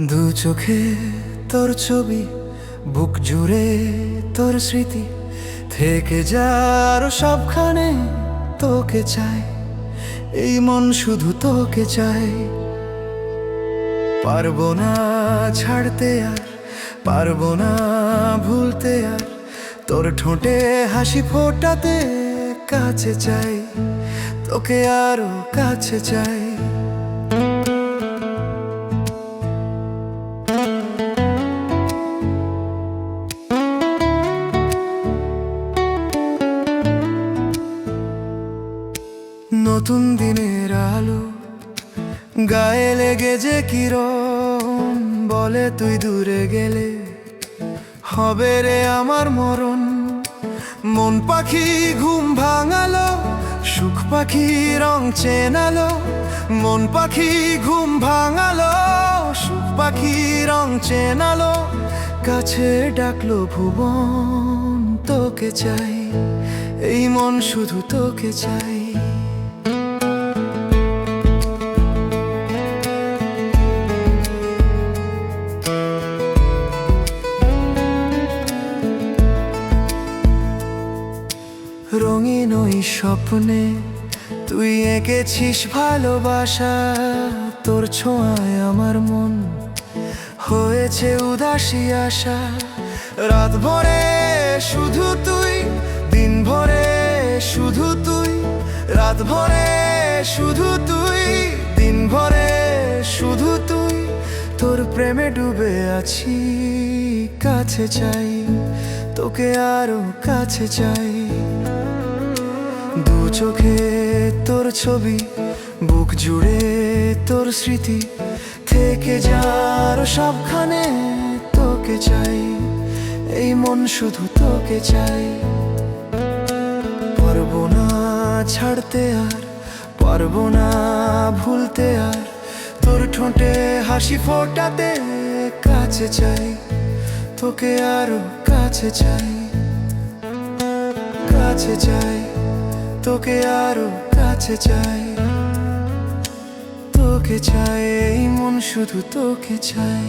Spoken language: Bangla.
দু চোখে তোর ছবি, বুক জুড়ে তোর স্মৃতি, থেকে যার সবখানে তোকে চাই, এই মন শুধু তোকে চাই। পারবো না ছাড়তে আর, পারবো না ভুলতে আর, তোর ঠোঁটে হাসি ফোটাতে কাছে চাই, তোকে আরো কাছে চাই। নতুন দিনের আলো গায়ে লেগে যে কিরণ, বলে তুই দূরে গেলে হবে রে আমার মরণ। মন পাখি ঘুম ভাঙালো, সুখ পাখি রং চেনালো, মন পাখি ঘুম ভাঙালো, সুখ পাখি রং চেনালো, কাছে ডাকলো ভুবন, তোকে চাই, এই মন শুধু তোকে চাই। রঙিন ওই স্বপ্নে তুই এঁকেছিস ভালোবাসা, তোর ছোঁয়ায় আমার মন হয়েছে উদাসী আশা। রাত ভরে শুধু তুই, দিন ভরে শুধু তুই, রাত ভরে শুধু তুই, দিন ভরে শুধু তুই, তোর প্রেমে ডুবে আছি, কাছে চাই, তোকে আরো কাছে চাই। দু চোখে তোর ছবি, বুক জুড়ে তোর স্মৃতি, থেকে যার সবখানে তোকে চাই, এই মন শুধু তোকে চাই। পারবো না ছাড়তে আর, পারবো না ভুলতে আর, তোর ঠোঁটে হাসি ফোটাতে কাছে চাই, তোকে আরো কাছে চাই, কাছে চাই, তোকে আরো কাছে চাই, তোকে চাই, এই মন শুধু তোকে চাই।